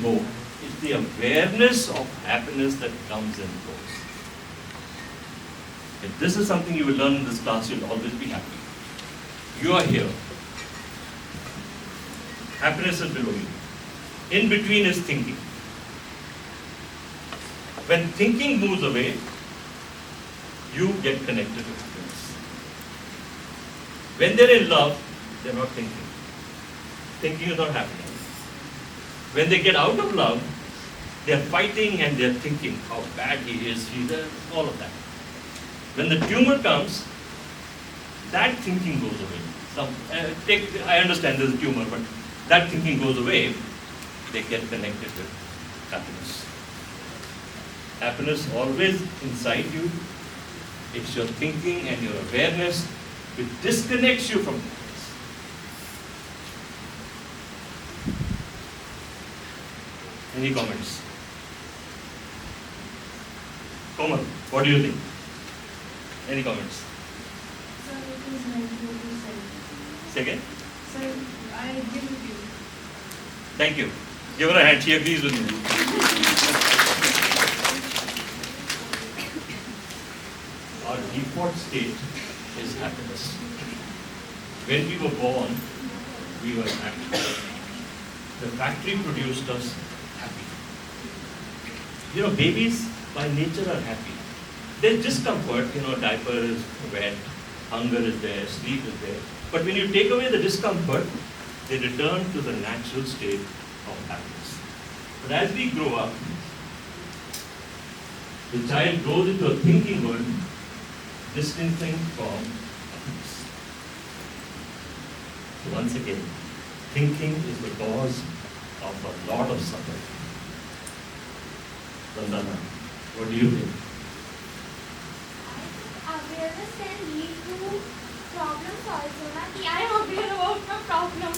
go. It's the awareness of happiness that comes and goes. If this is something you will learn in this class, you'll always be happy. You are here. Happiness is below you. In between is thinking. When thinking moves away, you get connected to happiness. When they're in love, they're not thinking. Thinking is not happening. When they get out of love, they're fighting and they're thinking how bad he is, she's all of that. When the tumor comes, that thinking goes away. I understand there's a tumor, but that thinking goes away. They get connected with happiness. Happiness always inside you. It's your thinking and your awareness which disconnects you from happiness. Any comments? Komal, what do you think? Any comments? Sir, it is meant to be said. Say again? Sir, I agree with you. Thank you. Give her a hand. She agrees with me. Our default state is happiness. When we were born, we were happy. The factory produced us happy. You know, babies by nature are happy. There's discomfort, diaper is wet, hunger is there, sleep is there. But when you take away the discomfort, they return to the natural state of happiness. But as we grow up, the child grows into a thinking world, distancing from happiness. So once again, thinking is the cause of a lot of suffering. Vandana, what do you think? Awareness can lead to problems also. I am aware about my problem.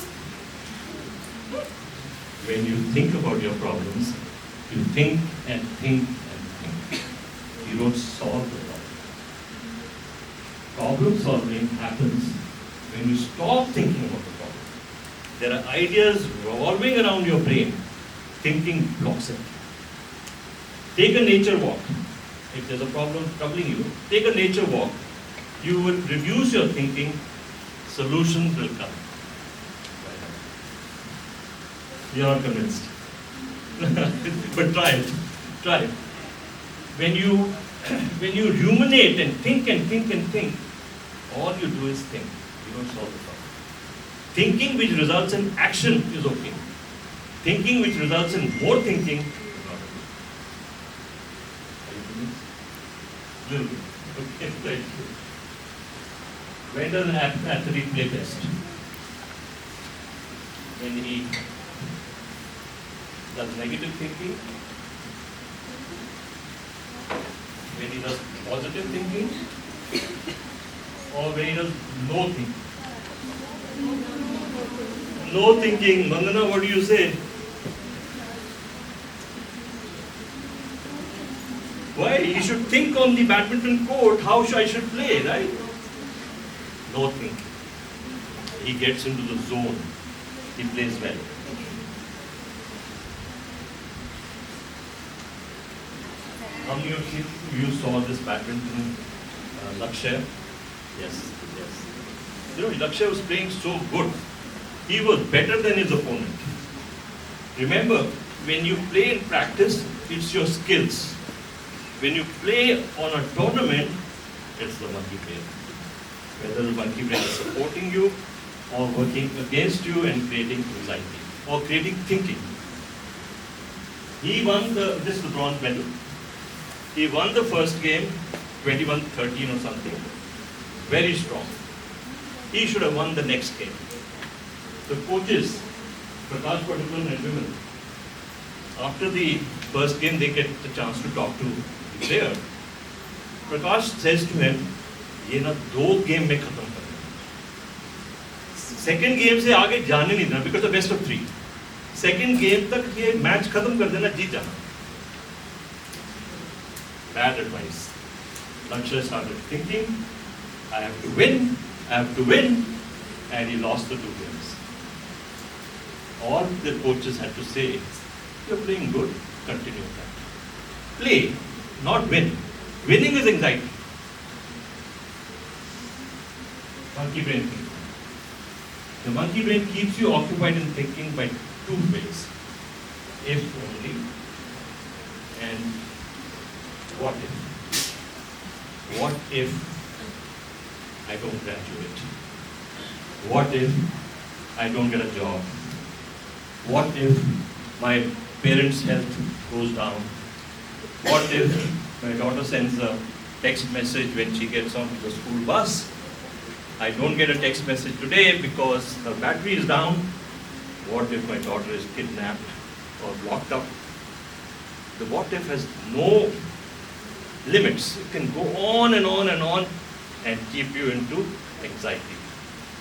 When you think about your problems, you think and think and think. You don't solve the problem. Problem solving happens when you stop thinking about the problem. There are ideas revolving around your brain. Thinking blocks it. Take a nature walk. If there's a problem troubling you, take a nature walk. You will reduce your thinking, solutions will come. You're not convinced. But try it. Try it. When you ruminate and think and think and think, all you do is think. You don't solve the problem. Thinking which results in action is okay. Thinking which results in more thinking is not okay. Are you convinced? Little bit. Okay, thank you. When does an athlete play best? When he does negative thinking, when he does positive thinking, or when he does no thinking. No thinking. Mandana, what do you say? Why? He should think on the badminton court how I should play, right? No thinking. He gets into the zone. He plays well. How many of you saw this badminton Lakshya? Yes, yes. Lakshya was playing so good. He was better than his opponent. Remember, when you play in practice, it's your skills. When you play on a tournament, it's the monkey brain. Whether the monkey brain is supporting you or working against you and creating anxiety or creating thinking. He won this is the bronze medal. He won the first game, 21-13 or something. Very strong. He should have won the next game. The coaches, Prakash Padukone and women, after the first game, they get the chance to talk to the player. Prakash says to him, "ये ना 2 game में खत्म कर देना." Second game से आगे जाने नहीं देना because of best of 3. Second game तक ये मैच खत्म कर देना, जीत जाना. Bad advice. Lakshya started thinking, I have to win, and he lost the 2 games. All the coaches had to say, You're playing good, continue that. Play, not win. Winning is anxiety. Monkey brain thinking. The monkey brain keeps you occupied in thinking by two ways. If only and what if. What if I don't graduate? What if I don't get a job? What if my parents' health goes down? What if my daughter sends a text message when she gets onto the school bus? I don't get a text message today because her battery is down. What if my daughter is kidnapped or locked up? The what if has no limits. It can go on and on and on and keep you into anxiety.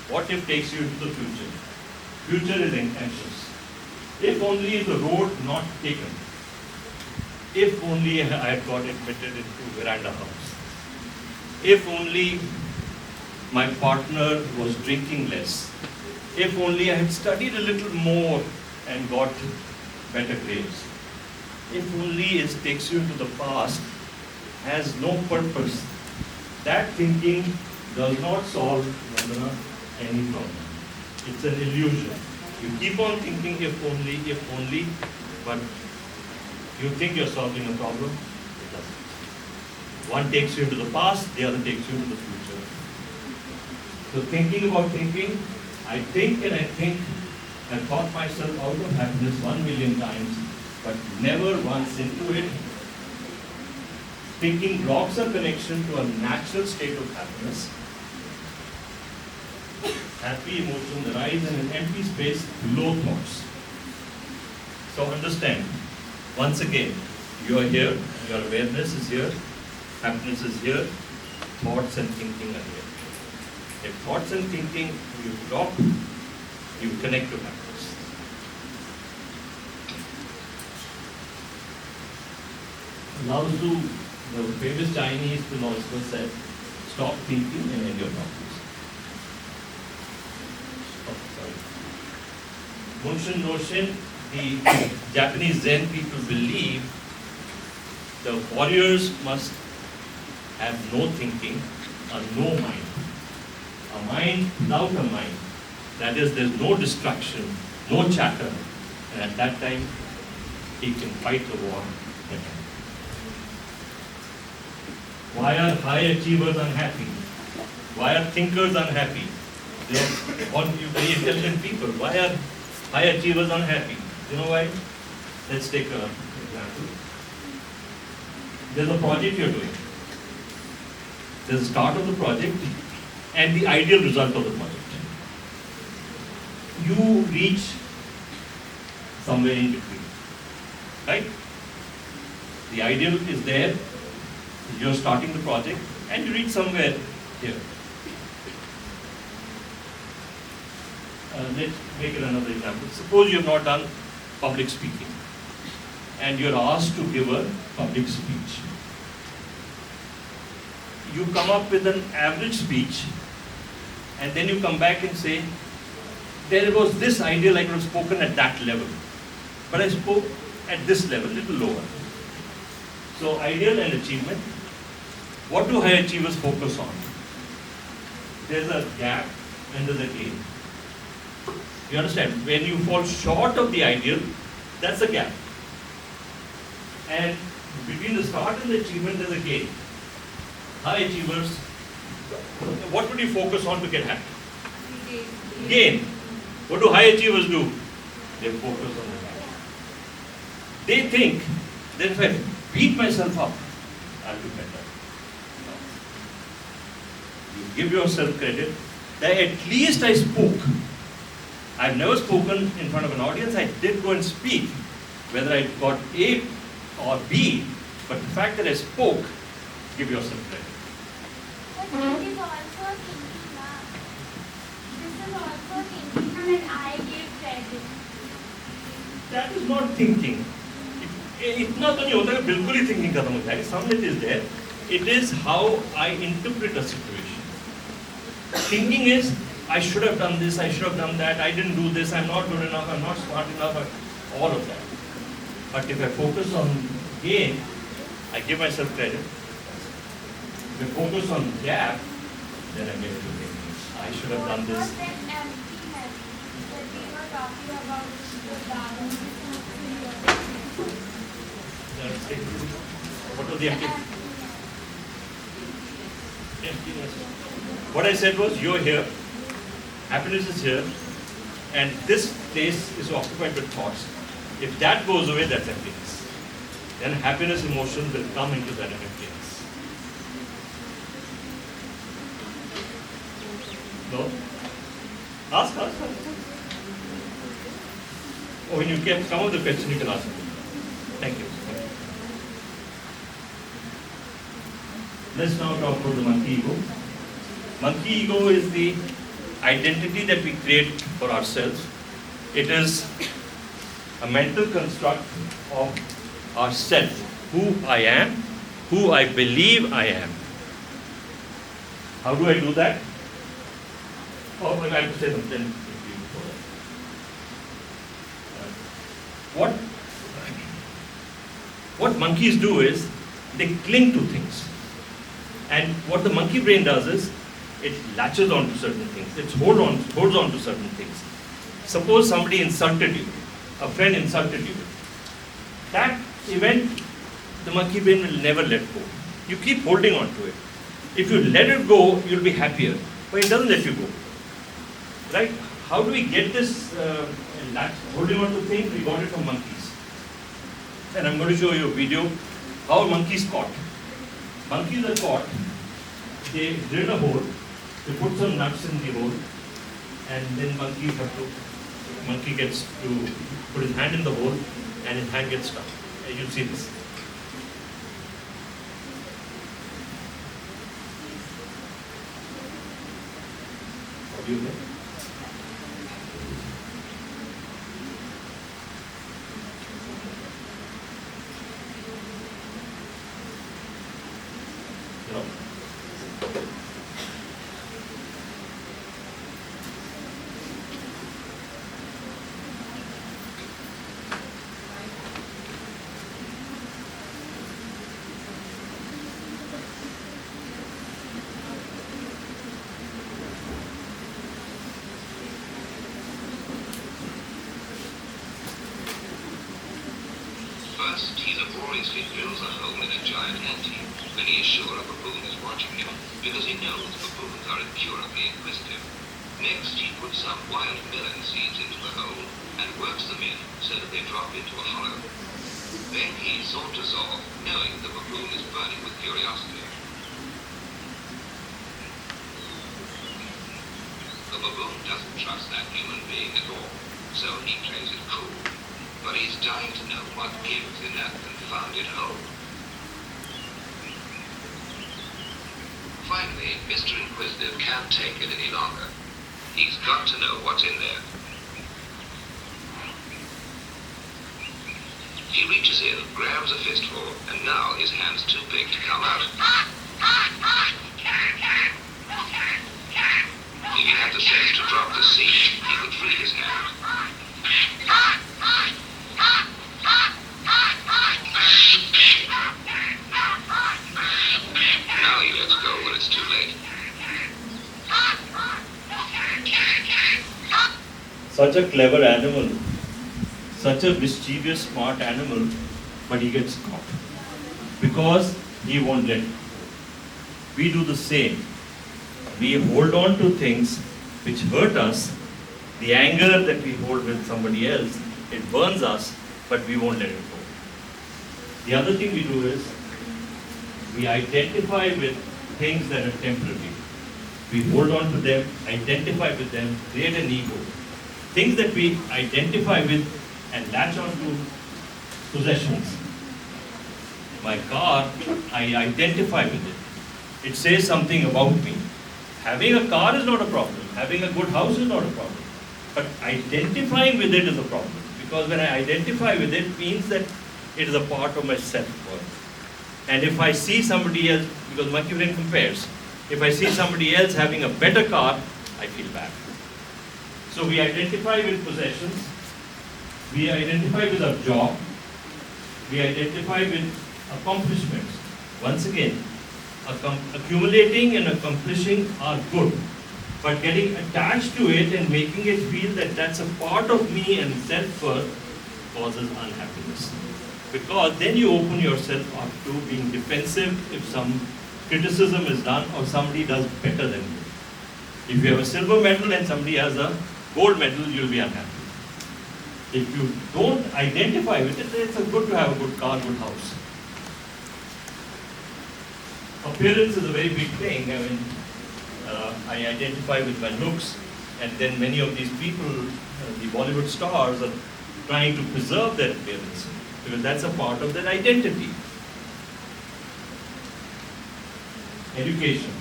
What if takes you into the future? Future is anxious. If only the road not taken. If only I had got admitted into veranda house. If only my partner was drinking less. If only I had studied a little more and got better grades. If only it takes you into the past, has no purpose. That thinking does not solve Vandana, any problem. It's an illusion. You keep on thinking if only, but you think you're solving a problem, it doesn't. One takes you into the past, the other takes you into the future. So thinking about thinking, I think and I think, I've thought myself out of happiness 1,000,000 times, but never once into it. Thinking blocks a connection to a natural state of happiness. Happy emotions arise in an empty space below thoughts. So understand, once again, you are here, your awareness is here, happiness is here, thoughts and thinking are here. If thoughts and thinking you drop, you connect to happiness. Lao Tzu, the famous Chinese philosopher, said, stop thinking and end your problems. Oh, sorry. Munshin Roshin, the Japanese Zen people believe the warriors must have no thinking, a no mind. A mind without a mind. That is, there's no distraction, no chatter. And at that time, he can fight the war better. Why are high achievers unhappy? Why are thinkers unhappy? They are all very intelligent people. Why are high achievers unhappy? You know why? Let's take an example. There's a project you're doing. There's a start of the project and the ideal result of the project. You reach somewhere in between. Right? The ideal is there. You're starting the project and you reach somewhere here. Let's make it another example. Suppose you have not done public speaking and you're asked to give a public speech. You come up with an average speech and then you come back and say, there was this idea like it was spoken at that level, but I spoke at this level, little lower. So ideal and achievement. What do high achievers focus on? There's a gap and there's a gain. You understand? When you fall short of the ideal, that's a gap. And between the start and the achievement, there's a gain. High achievers, what would you focus on to get happy? Gain. What do high achievers do? They focus on the gap. They think that if I beat myself up, I'll do better. You give yourself credit that at least I spoke. I've never spoken in front of an audience. I did go and speak. Whether I got A or B, but the fact that I spoke, give yourself credit. But it is also thinking now. This is also thinking that I give credit. That is not thinking. इतना तो नहीं होता कि बिल्कुल ही thinking खत्म हो जाए. Some it is there. It is how I interpret a situation. Thinking is, I should have done this, I should have done that, I didn't do this, I'm not good enough, I'm not smart enough, all of that. But if I focus on gain, I give myself credit. If I focus on gap, then I get to gain. I should have done What was this. that emptiness that we were talking about the balance? What was the emptiness? Emptiness. What I said was, you're here, happiness is here, and this place is occupied with thoughts. If that goes away, that's emptiness. Then happiness emotion will come into that emptiness. No? Ask. Oh, when you get some of the questions, you can ask me. Thank you. Let's now talk about the monkey ego. Monkey ego is the identity that we create for ourselves. It is a mental construct of ourself, who I am, who I believe I am. How do I do that? Oh, I have to say something before that. What monkeys do is they cling to things. And what the monkey brain does is it latches on to certain things. It holds on to certain things. Suppose somebody insulted you, a friend insulted you. That event, the monkey brain will never let go. You keep holding on to it. If you let it go, you'll be happier. But it doesn't let you go. Right? How do we get this holding on to things? We got it from monkeys. And I'm going to show you a video how monkeys caught. Monkeys are caught. They drill a hole. They put some nuts in the hole, and then monkey gets to put his hand in the hole, and his hand gets stuck. You'll see this. What do you think? First, he laboriously drills a hole in a giant ant-heap when he is sure a baboon is watching him, because he knows baboons are incurably inquisitive. Next, he puts some wild melon seeds into the hole and works them in so that they drop into a hollow. Then he saunters off, knowing the baboon is burning with curiosity. The baboon doesn't trust that human being at all, so he plays it cool. But he's dying to know what gives in that confounded hole. Finally, Mr. Inquisitive can't take it any longer. He's got to know what's in there. He reaches in, grabs a fistful, and now his hand's too big to come out. If he had the sense to drop the seed, he could free his hand. Now he lets go when it's too late. Such a clever animal, such a mischievous, smart animal, but he gets caught because he won't let go. We do the same. We hold on to things which hurt us. The anger that we hold with somebody else, it burns us, but we won't let it go. The other thing we do is we identify with things that are temporary. We hold on to them, identify with them, create an ego. Things that we identify with and latch on to possessions. My car, I identify with it. It says something about me. Having a car is not a problem. Having a good house is not a problem. But identifying with it is a problem. Because when I identify with it, means that it is a part of my self-worth. And if I see somebody else, because monkey brain compares, if I see somebody else having a better car, I feel bad. So we identify with possessions, we identify with our job, we identify with accomplishments. Once again, accumulating and accomplishing are good, but getting attached to it and making it feel that that's a part of me and self-worth causes unhappiness. Because then you open yourself up to being defensive if some criticism is done or somebody does better than you. If you have a silver medal and somebody has a gold medal, you'll be unhappy. If you don't identify with it, then it's good to have a good car, good house. Appearance is a very big thing. I mean, I identify with my looks, and then many of these people, the Bollywood stars, are trying to preserve their appearance because that's a part of their identity. Education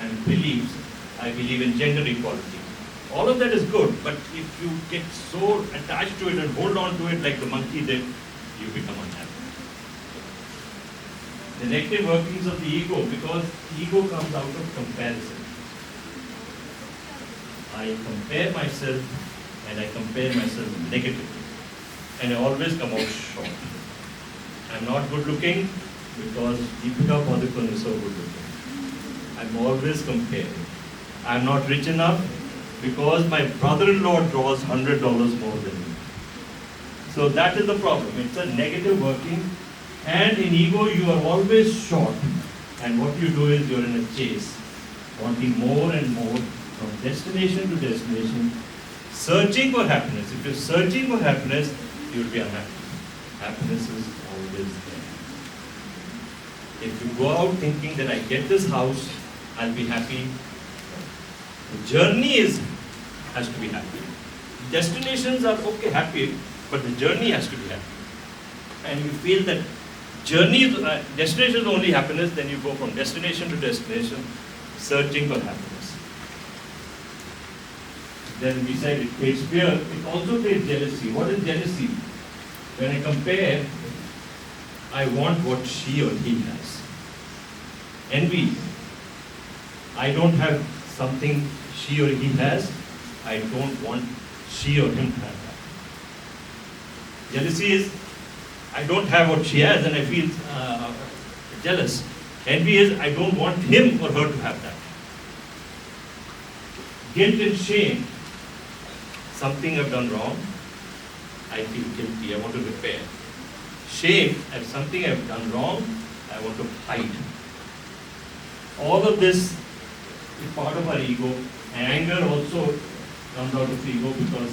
and beliefs. I believe in gender equality. All of that is good, but if you get so attached to it and hold on to it like the monkey did, you become unhappy. The negative workings of the ego, because ego comes out of comparison. I compare myself and I compare myself negatively, and I always come out short. I'm not good looking because Deepika Padukone is so good looking. I'm always comparing. I'm not rich enough because my brother-in-law draws $100 more than me. So that is the problem. It's a negative working. And in ego, you are always short. And what you do is you're in a chase, wanting more and more from destination to destination, searching for happiness. If you're searching for happiness, you'll be unhappy. Happiness is always there. If you go out thinking that I get this house, I'll be happy. The journey has to be happy. Destinations are okay, happy, but the journey has to be happy. And you feel that destination is only happiness, then you go from destination to destination, searching for happiness. Then beside it creates fear, it also creates jealousy. What is jealousy? When I compare, I want what she or he has. Envy. I don't have something she or he has, I don't want she or him to have that. Jealousy is, I don't have what she has and I feel jealous. Envy is, I don't want him or her to have that. Guilt and shame, something I've done wrong, I feel guilty, I want to repair. Shame, if something I've done wrong, I want to hide. All of this is part of our ego. Anger also comes out of ego because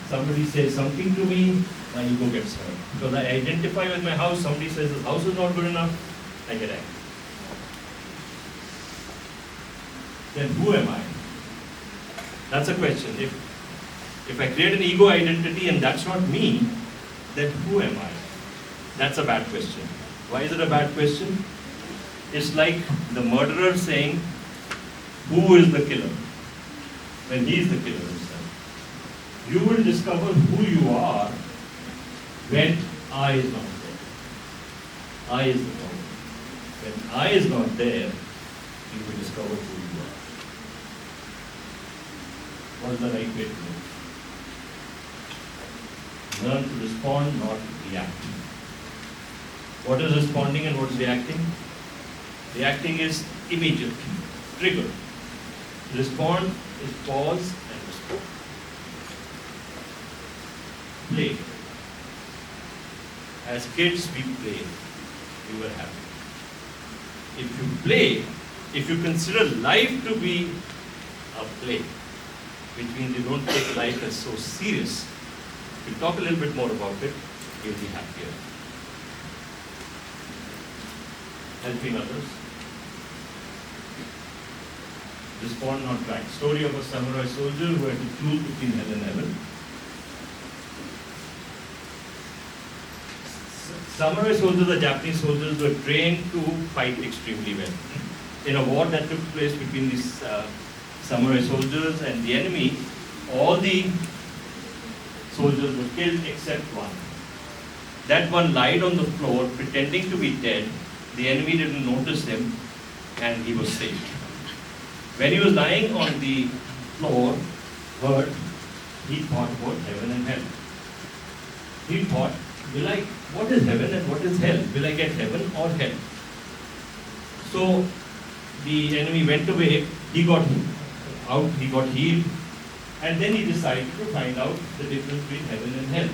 somebody says something to me, my ego gets hurt. Because I identify with my house, somebody says the house is not good enough, I get angry. Then who am I? That's a question. If I create an ego identity and that's not me, then who am I? That's a bad question. Why is it a bad question? It's like the murderer saying, who is the killer? When he is the killer himself. You will discover who you are when I is not there. I is the problem. When I is not there, you will discover who you are. What is the right way to live? Learn to respond, not react. What is responding and what is reacting? Reacting is immediate, trigger. Respond is pause and respond. Play. As kids, we play. We were happy. If you play, if you consider life to be a play, which means you don't take life as so serious, if you talk a little bit more about it, you'll be happier. Helping others. Respond, not react. Story of a samurai soldier who had to choose between hell and heaven. Samurai soldiers, the Japanese soldiers, were trained to fight extremely well. In a war that took place between these samurai soldiers and the enemy, all the soldiers were killed except one. That one lied on the floor pretending to be dead. The enemy didn't notice him and he was saved. When he was lying on the floor, hurt, he thought about heaven and hell. he thought, what is heaven and what is hell? Will I get heaven or hell? So the enemy went away, he got out, he got healed, and then he decided to find out the difference between heaven and hell.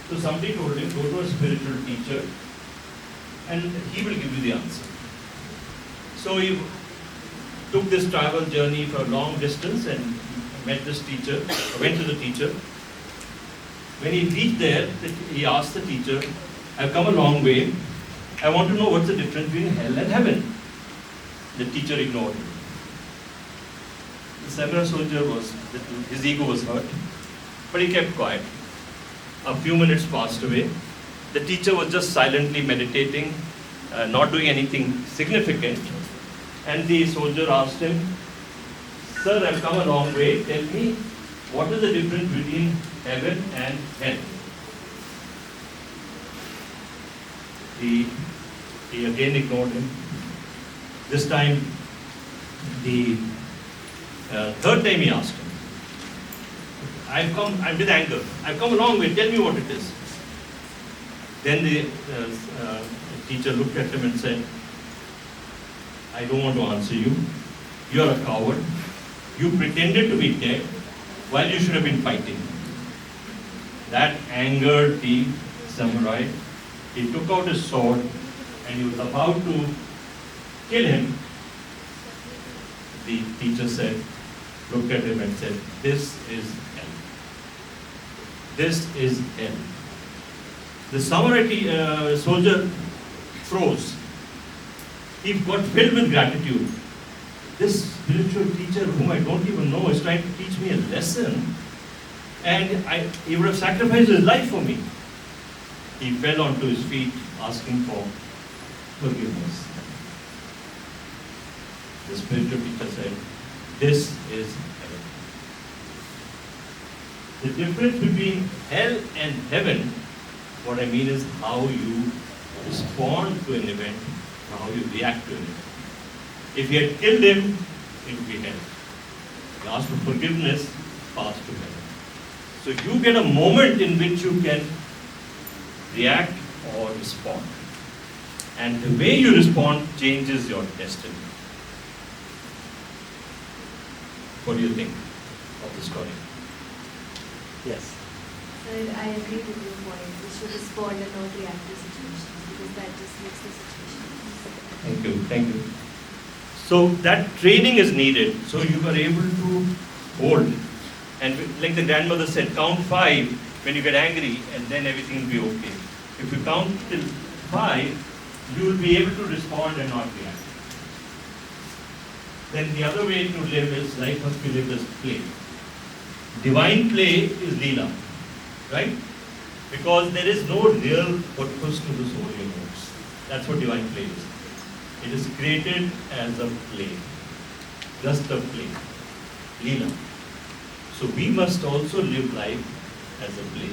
So somebody told him, go to a spiritual teacher and he will give you the answer. So he took this travel journey for a long distance and met this teacher, went to the teacher. When he reached there, he asked the teacher, I've come a long way, I want to know what's the difference between hell and heaven. The teacher ignored him. The samurai soldier his ego was hurt, but he kept quiet. A few minutes passed away. The teacher was just silently meditating, not doing anything significant. And the soldier asked him, Sir, I've come a long way. Tell me, what is the difference between heaven and hell? He again ignored him. This time, the third time he asked him, I'm with anger. I've come a long way. Tell me what it is. Then the teacher looked at him and said, I don't want to answer you. You're a coward. You pretended to be dead while you should have been fighting. That angered the samurai. He took out his sword and he was about to kill him. The teacher looked at him and said, this is hell. This is hell. The samurai soldier froze. He got filled with gratitude. This spiritual teacher whom I don't even know is trying to teach me a lesson, and he would have sacrificed his life for me. He fell onto his feet asking for forgiveness. The spiritual teacher said, this is heaven. The difference between hell and heaven, what I mean is how you respond to an event, how you react to an event. If he had killed him, it would be hell. He asked for forgiveness, passed to heaven. So you get a moment in which you can react or respond. And the way you respond changes your destiny. What do you think of the story? Yes. Sir, I agree with your point. We should respond and not react to situations because that just makes the situation easier. Thank you. So that training is needed, so you are able to hold. And like the grandmother said, count 5 when you get angry and then everything will be okay. If you count till 5, you will be able to respond and not react. Then the other way to live is life must be lived as play. Divine play is Leela, right? Because there is no real purpose to the soul universe. That's what divine play is. It is created as a play, just a play, Leela. So we must also live life as a play.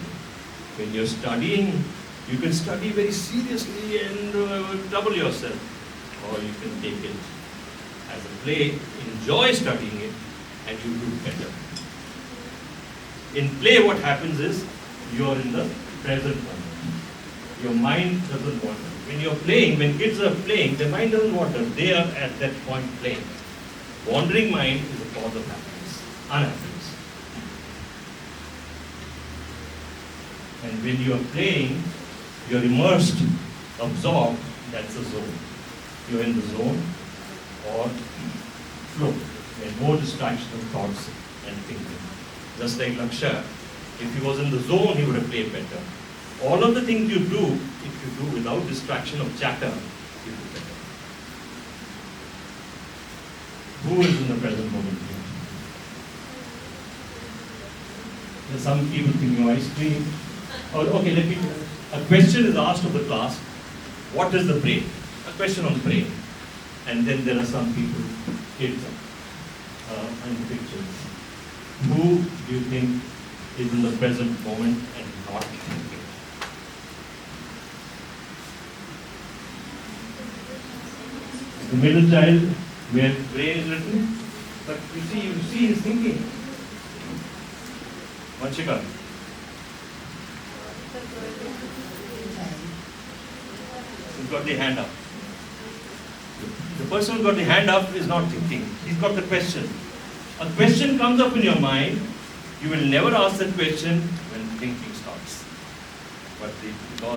When you're studying, you can study very seriously and trouble yourself, or you can take it as a play, enjoy studying it, and you do better. In play, what happens is you're in the present moment. Your mind doesn't wander. When you're playing, when kids are playing, their mind doesn't wander. They are at that point playing. Wandering mind is a cause of happiness, unhappiness. And when you are playing, you're immersed, absorbed, that's a zone. You're in the zone or flow. There's no distraction of thoughts and thinking. Just like Laksha, if he was in the zone, he would have played better. All of the things you do, if you do without distraction of chatter, you do better. Who is in the present moment here? There's some people thinking ice cream. Okay, a question is asked of the class, what is the brain? A question on the brain. And then there are some people, kids, and pictures. Who do you think is in the present moment and not thinking? The middle child, where brain is written, but you see he's thinking. Vanshika. who's got the hand up. The person who's got the hand up is not thinking. He's got the question. A question comes up in your mind. You will never ask that question when thinking starts. But the